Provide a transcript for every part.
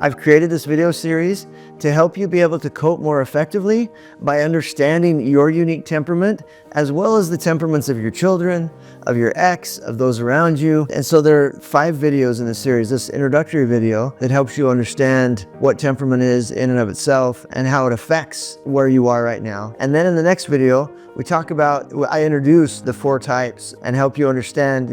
I've created this video series to help you be able to cope more effectively by understanding your unique temperament, as well as the temperaments of your children, of your ex, of those around you. And so there are 5 videos in this series, this introductory video that helps you understand what temperament is in and of itself and how it affects where you are right now. And then in the next video, I introduce the 4 types and help you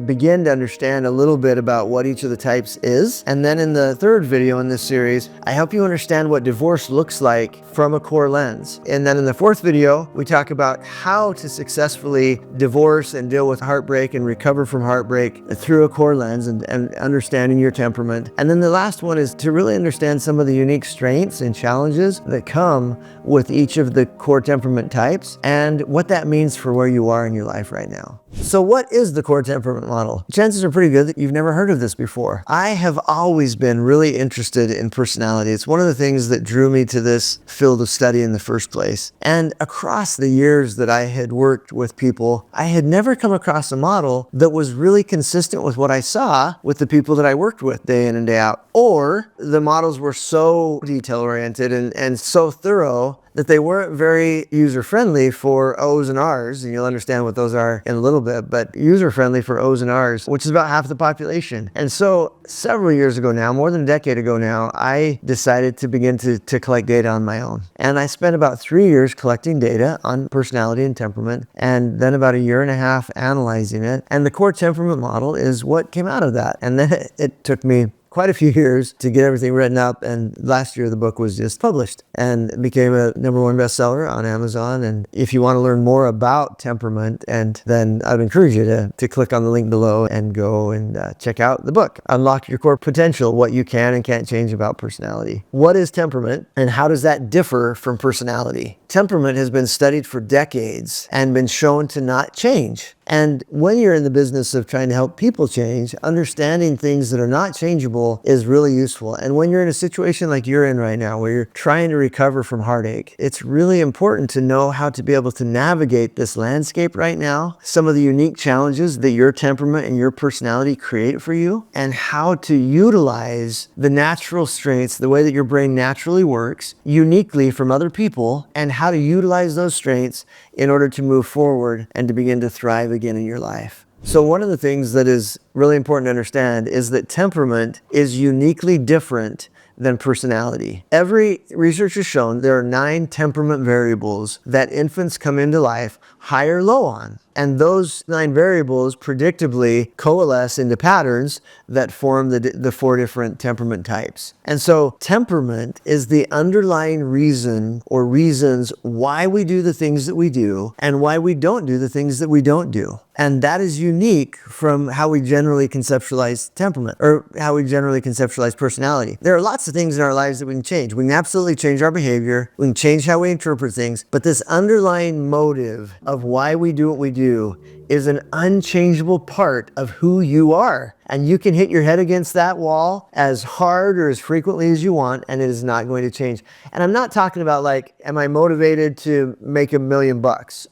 begin to understand a little bit about what each of the types is. And then in the 3rd video in this series, I help you understand what divorce looks like from a core lens. And then in the 4th video, we talk about how to successfully divorce and deal with heartbreak and recover from heartbreak through a core lens and understanding your temperament. And then the last one is to really understand some of the unique strengths and challenges that come with each of the core temperament types and what that means for where you are in your life right now. So what is the core temperament model? Chances are pretty good that you've never heard of this before. I have always been really interested in personality. It's one of the things that drew me to this field of study in the first place. And across the years that I had worked with people, I had never come across a model that was really consistent with what I saw with the people that I worked with day in and day out. Or the models were so detail-oriented and so thorough that they weren't very user-friendly for O's and R's, and you'll understand what those are in a little bit, but user-friendly for O's and R's, which is about half the population. And so several years ago now, more than a decade ago now, I decided to begin to collect data on my own. And I spent about 3 years collecting data on personality and temperament, and then about 1.5 years analyzing it. And the core temperament model is what came out of that. And then it took me quite a few years to get everything written up, and last year the book was just published and became a #1 bestseller on Amazon. And if you want to learn more about temperament, and then I'd encourage you to click on the link below and go and check out the book, Unlock Your Core Potential, What You Can and Can't Change About Personality. What is temperament and how does that differ from personality? Temperament has been studied for decades and been shown to not change. And when you're in the business of trying to help people change, understanding things that are not changeable is really useful. And when you're in a situation like you're in right now, where you're trying to recover from heartache, it's really important to know how to be able to navigate this landscape right now, some of the unique challenges that your temperament and your personality create for you, and how to utilize the natural strengths, the way that your brain naturally works, uniquely from other people, and how to utilize those strengths in order to move forward and to begin to thrive again in your life. So one of the things that is really important to understand is that temperament is uniquely different than personality. Every research has shown there are 9 temperament variables that infants come into life high or low on. And those 9 variables predictably coalesce into patterns that form the 4 different temperament types. And so temperament is the underlying reason or reasons why we do the things that we do and why we don't do the things that we don't do. And that is unique from how we generally conceptualize temperament, or how we generally conceptualize personality. There are lots of things in our lives that we can change. We can absolutely change our behavior. We can change how we interpret things. But this underlying motive of why we do what we do is an unchangeable part of who you are. And you can hit your head against that wall as hard or as frequently as you want, and it is not going to change. And I'm not talking about like, am I motivated to make $1 million?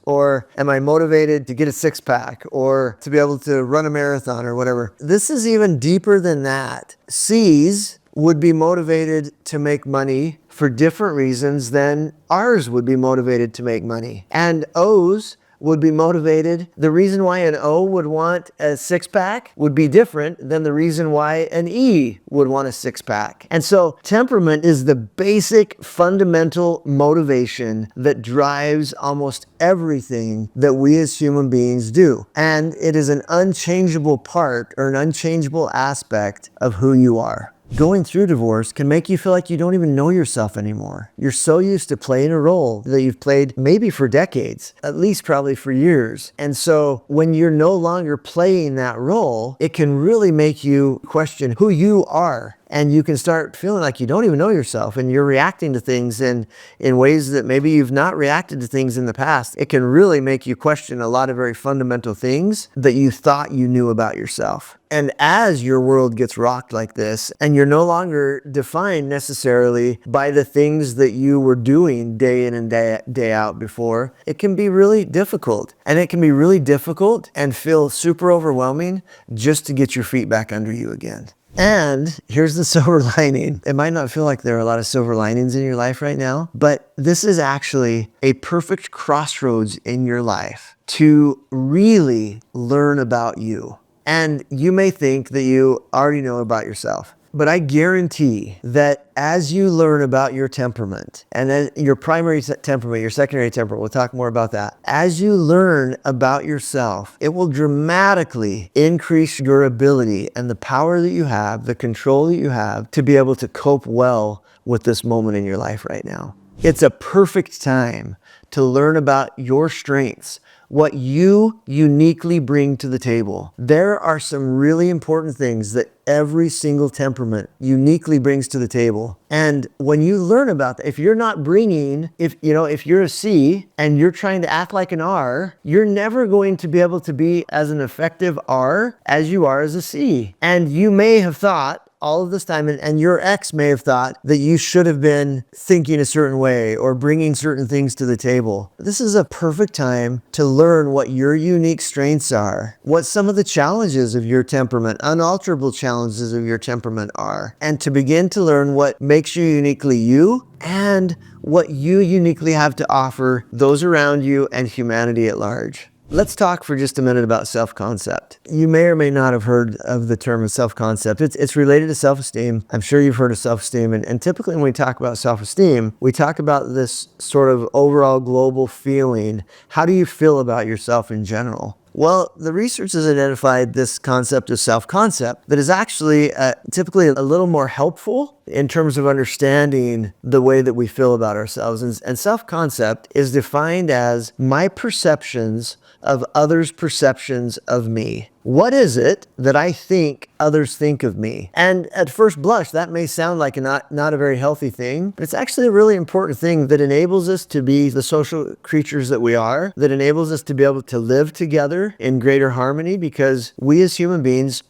Or am I motivated to get a 6-pack? Or to be able to run a marathon or whatever? This is even deeper than that. C's would be motivated to make money for different reasons than R's would be motivated to make money. And O's would be motivated. The reason why an O would want a 6-pack would be different than the reason why an E would want a 6-pack. And so temperament is the basic fundamental motivation that drives almost everything that we as human beings do. And it is an unchangeable part or an unchangeable aspect of who you are. Going through divorce can make you feel like you don't even know yourself anymore. You're so used to playing a role that you've played maybe for decades, at least probably for years. And so when you're no longer playing that role, it can really make you question who you are. And you can start feeling like you don't even know yourself, and you're reacting to things in ways that maybe you've not reacted to things in the past. It can really make you question a lot of very fundamental things that you thought you knew about yourself. And as your world gets rocked like this, and you're no longer defined necessarily by the things that you were doing day in and day out before, it can be really difficult. And it can be really difficult and feel super overwhelming just to get your feet back under you again. And here's the silver lining. It might not feel like there are a lot of silver linings in your life right now, but this is actually a perfect crossroads in your life to really learn about you. And you may think that you already know about yourself, but I guarantee that as you learn about your temperament, and then your primary temperament, your secondary temperament, we'll talk more about that. As you learn about yourself, it will dramatically increase your ability and the power that you have, the control that you have to be able to cope well with this moment in your life right now. It's a perfect time to learn about your strengths, what you uniquely bring to the table. There are some really important things that every single temperament uniquely brings to the table. And when you learn about that, if you're not bringing, if you're a C and you're trying to act like an R, you're never going to be able to be as an effective R as you are as a C. And you may have thought all of this time, and your ex may have thought that you should have been thinking a certain way or bringing certain things to the table. This is a perfect time to learn what your unique strengths are, what some of the challenges of your temperament, unalterable challenges of your temperament are, and to begin to learn what makes you uniquely you and what you uniquely have to offer those around you and humanity at large. Let's talk for just a minute about self-concept. You may or may not have heard of the term of self-concept. It's related to self-esteem. I'm sure you've heard of self-esteem. And typically when we talk about self-esteem, we talk about this sort of overall global feeling. How do you feel about yourself in general? Well, the research has identified this concept of self-concept that is actually typically a little more helpful in terms of understanding the way that we feel about ourselves. And self-concept is defined as my perceptions of others' perceptions of me. What is it that I think others think of me? And at first blush, that may sound like not a very healthy thing, but it's actually a really important thing that enables us to be the social creatures that we are, that enables us to be able to live together in greater harmony, because we as human beings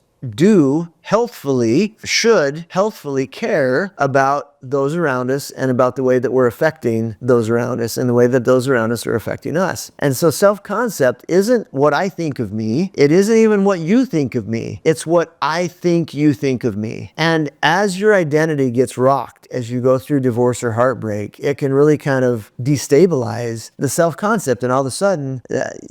should healthfully care about those around us and about the way that we're affecting those around us and the way that those around us are affecting us. And so self-concept isn't what I think of me. It isn't even what you think of me. It's what I think you think of me. And as your identity gets rocked, as you go through divorce or heartbreak, it can really kind of destabilize the self-concept. And all of a sudden,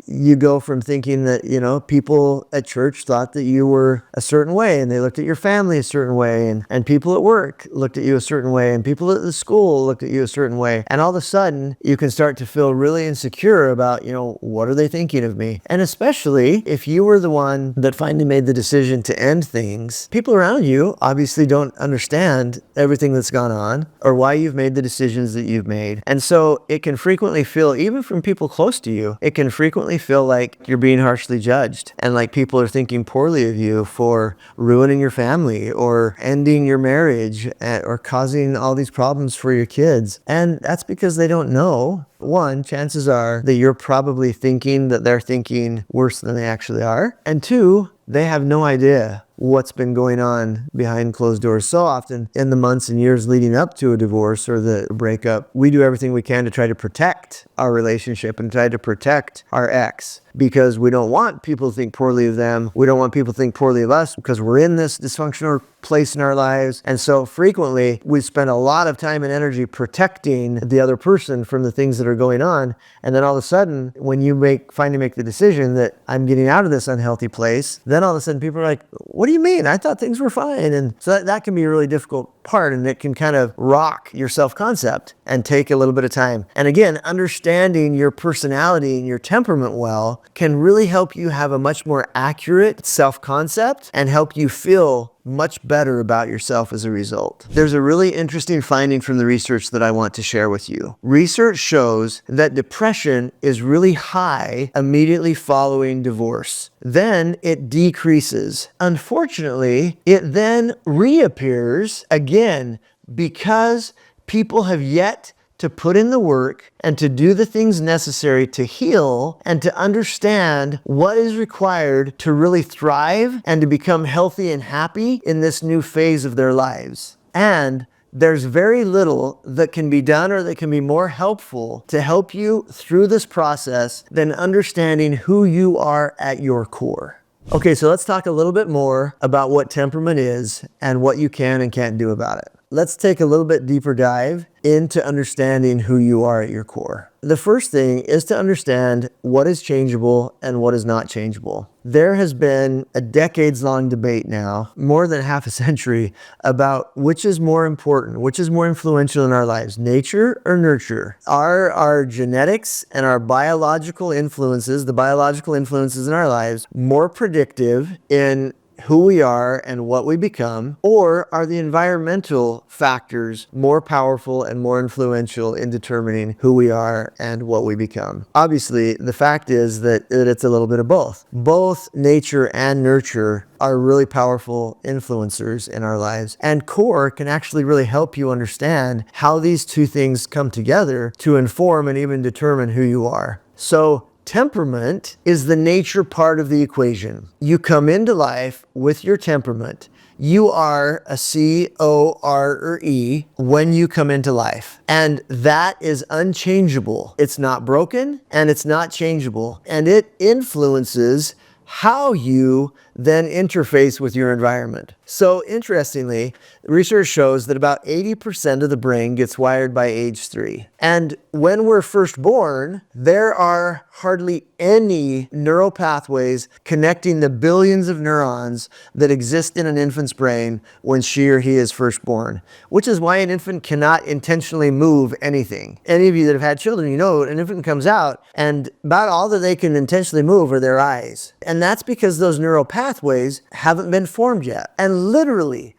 you go from thinking that, people at church thought that you were a certain way, and they looked at your family a certain way, and people at work looked at you a certain way, and people at the school looked at you a certain way. And all of a sudden, you can start to feel really insecure about, what are they thinking of me? And especially if you were the one that finally made the decision to end things, people around you obviously don't understand everything that's gone on or why you've made the decisions that you've made. And so it can frequently feel, even from people close to you, it can frequently feel like you're being harshly judged and like people are thinking poorly of you for ruining your family or ending your marriage or causing all these problems for your kids. And that's because they don't know. One, chances are that you're probably thinking that they're thinking worse than they actually are. And two, they have no idea what's been going on behind closed doors. So often in the months and years leading up to a divorce or the breakup, we do everything we can to try to protect our relationship and try to protect our ex, because we don't want people to think poorly of them. We don't want people to think poorly of us because we're in this dysfunctional place in our lives. And so frequently we spend a lot of time and energy protecting the other person from the things that are going on. And then all of a sudden, when you finally make the decision that I'm getting out of this unhealthy place, then all of a sudden people are like, what do you mean? I thought things were fine. And so that can be a really difficult part, and it can kind of rock your self-concept and take a little bit of time. And again, understanding your personality and your temperament well can really help you have a much more accurate self-concept and help you feel much better about yourself as a result. There's a really interesting finding from the research that I want to share with you. Research shows that depression is really high immediately following divorce. Then it decreases. Unfortunately, it then reappears again because people have yet to put in the work and to do the things necessary to heal and to understand what is required to really thrive and to become healthy and happy in this new phase of their lives. And there's very little that can be done or that can be more helpful to help you through this process than understanding who you are at your core. Okay, so let's talk a little bit more about what temperament is and what you can and can't do about it. Let's take a little bit deeper dive into understanding who you are at your core. The first thing is to understand what is changeable and what is not changeable. There has been a decades-long debate now, more than half a century, about which is more important, which is more influential in our lives, nature or nurture. Are our genetics and our biological influences, the biological influences in our lives, more predictive in who we are and what we become, or are the environmental factors more powerful and more influential in determining who we are and what we become? Obviously, the fact is that it's a little bit of both. Both nature and nurture are really powerful influencers in our lives, and core can actually really help you understand how these two things come together to inform and even determine who you are. So temperament is the nature part of the equation. You come into life with your temperament. You are a C, O, R, or E when you come into life. And that is unchangeable. It's not broken and it's not changeable. And it influences how you then interface with your environment. So interestingly, research shows that about 80% of the brain gets wired by age 3. And when we're first born, there are hardly any neural pathways connecting the billions of neurons that exist in an infant's brain when she or he is first born, which is why an infant cannot intentionally move anything. Any of you that have had children, you know an infant comes out and about all that they can intentionally move are their eyes. And that's because those neural pathways haven't been formed yet. And literally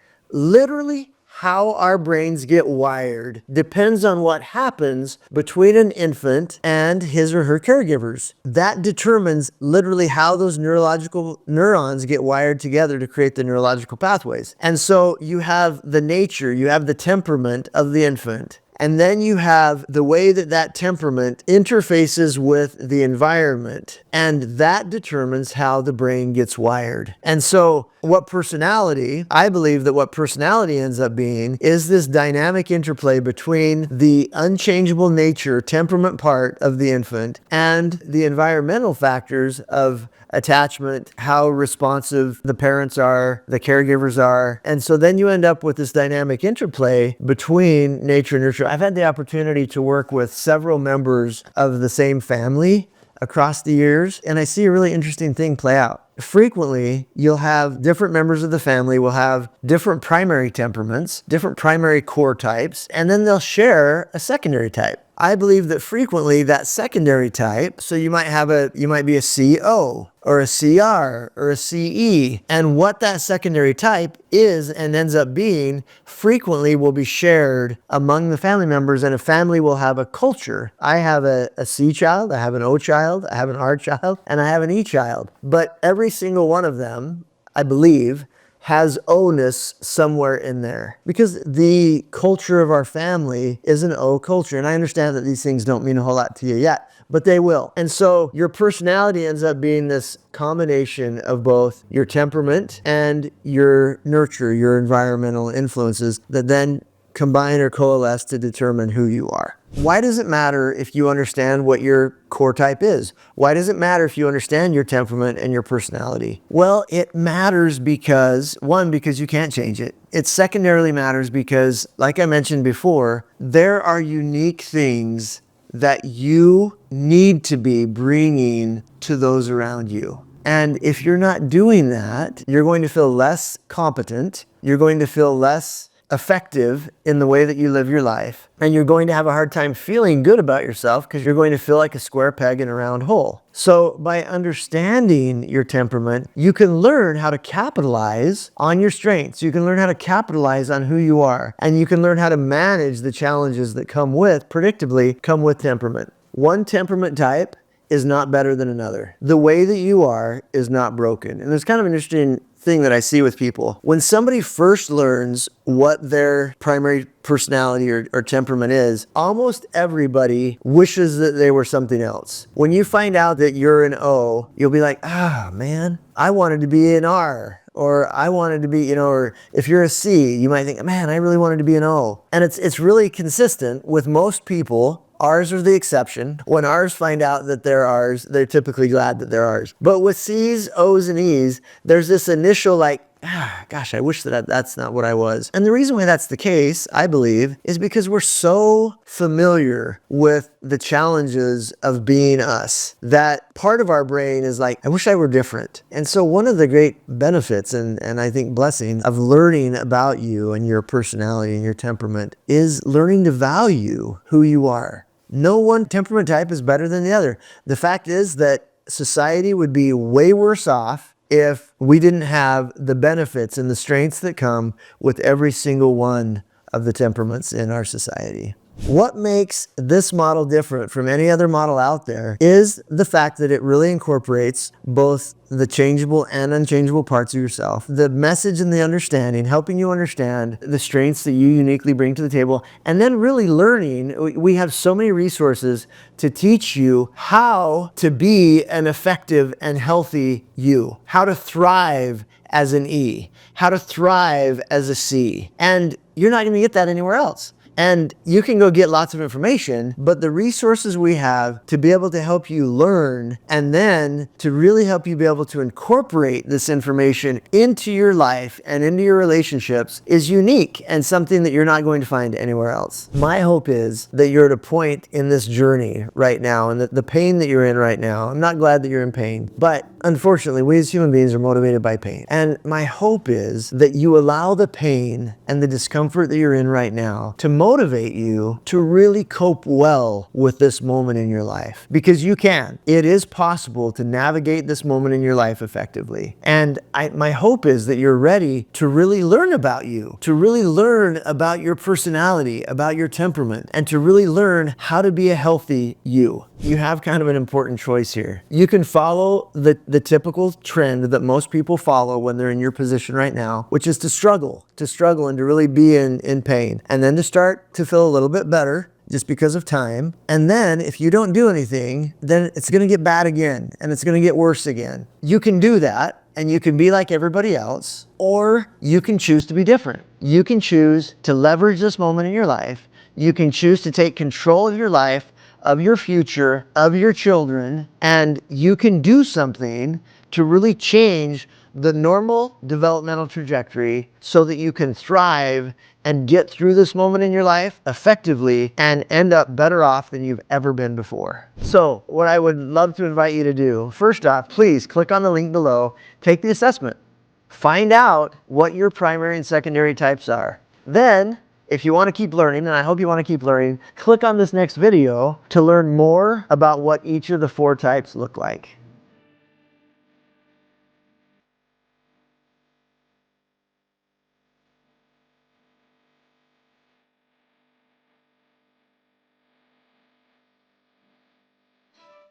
how our brains get wired depends on what happens between an infant and his or her caregivers. That determines literally how those neurological neurons get wired together to create the neurological pathways. And so you have the nature, you have the temperament of the infant. And then you have the way that that temperament interfaces with the environment, and that determines how the brain gets wired. And so I believe that what personality ends up being is this dynamic interplay between the unchangeable nature, temperament part of the infant and the environmental factors of attachment, how responsive the parents are, the caregivers are. And so then you end up with this dynamic interplay between nature and nurture. I've had the opportunity to work with several members of the same family across the years, and I see a really interesting thing play out. Frequently, you'll have different members of the family will have different primary temperaments, different primary core types, and then they'll share a secondary type. I believe that frequently that secondary type, so you might be a CO or a CR or a CE, and what that secondary type is and ends up being frequently will be shared among the family members, and a family will have a culture. I have a C child, I have an O child, I have an R child, and I have an E child. But every single one of them, I believe, has O-ness somewhere in there, because the culture of our family is an O culture. And I understand that these things don't mean a whole lot to you yet, but they will. And so your personality ends up being this combination of both your temperament and your nurture, your environmental influences that then combine or coalesce to determine who you are. Why does it matter if you understand what your core type is? Why does it matter if you understand your temperament and your personality? Well, it matters because you can't change it. It secondarily matters because, like I mentioned before, there are unique things that you need to be bringing to those around you. And if you're not doing that, you're going to feel less competent. You're going to feel less effective in the way that you live your life, and you're going to have a hard time feeling good about yourself because you're going to feel like a square peg in a round hole. So by understanding your temperament, you can learn how to capitalize on your strengths. You can learn how to capitalize on who you are, and you can learn how to manage the challenges that predictably come with temperament. One temperament type is not better than another. The way that you are is not broken. And there's kind of an interesting thing that I see with people. When somebody first learns what their primary personality or temperament is, almost everybody wishes that they were something else. When you find out that you're an O, you'll be like, man, I wanted to be an R. Or I wanted to be, or if you're a C, you might think, man, I really wanted to be an O. And it's really consistent with most people R's are the exception. When R's find out that they're R's, they're typically glad that they're R's. But with C's, O's, and E's, there's this initial like, gosh, I wish that that's not what I was. And the reason why that's the case, I believe, is because we're so familiar with the challenges of being us that part of our brain is like, I wish I were different. And so one of the great benefits and I think blessing of learning about you and your personality and your temperament is learning to value who you are. No one temperament type is better than the other. The fact is that society would be way worse off if we didn't have the benefits and the strengths that come with every single one of the temperaments in our society. What makes this model different from any other model out there is the fact that it really incorporates both the changeable and unchangeable parts of yourself, the message and the understanding, helping you understand the strengths that you uniquely bring to the table, and then really learning. We have so many resources to teach you how to be an effective and healthy you, how to thrive as an E, how to thrive as a C. And you're not going to get that anywhere else. And you can go get lots of information, but the resources we have to be able to help you learn and then to really help you be able to incorporate this information into your life and into your relationships is unique and something that you're not going to find anywhere else. My hope is that you're at a point in this journey right now and that the pain that you're in right now, I'm not glad that you're in pain, but unfortunately, we as human beings are motivated by pain. And my hope is that you allow the pain and the discomfort that you're in right now to motivate you to really cope well with this moment in your life. Because you can. It is possible to navigate this moment in your life effectively. And my hope is that you're ready to really learn about you, to really learn about your personality, about your temperament, and to really learn how to be a healthy you. You have kind of an important choice here. You can follow the typical trend that most people follow when they're in your position right now, which is to struggle and to really be in pain, and then to start to feel a little bit better just because of time. And then if you don't do anything, then it's going to get bad again and it's going to get worse again. You can do that and you can be like everybody else, or you can choose to be different. You can choose to leverage this moment in your life. You can choose to take control of your life, of your future, of your children, and you can do something to really change the normal developmental trajectory so that you can thrive and get through this moment in your life effectively and end up better off than you've ever been before. So what I would love to invite you to do, first off, please click on the link below, take the assessment, find out what your primary and secondary types are. Then, if you want to keep learning, and I hope you want to keep learning, click on this next video to learn more about what each of the 4 types look like.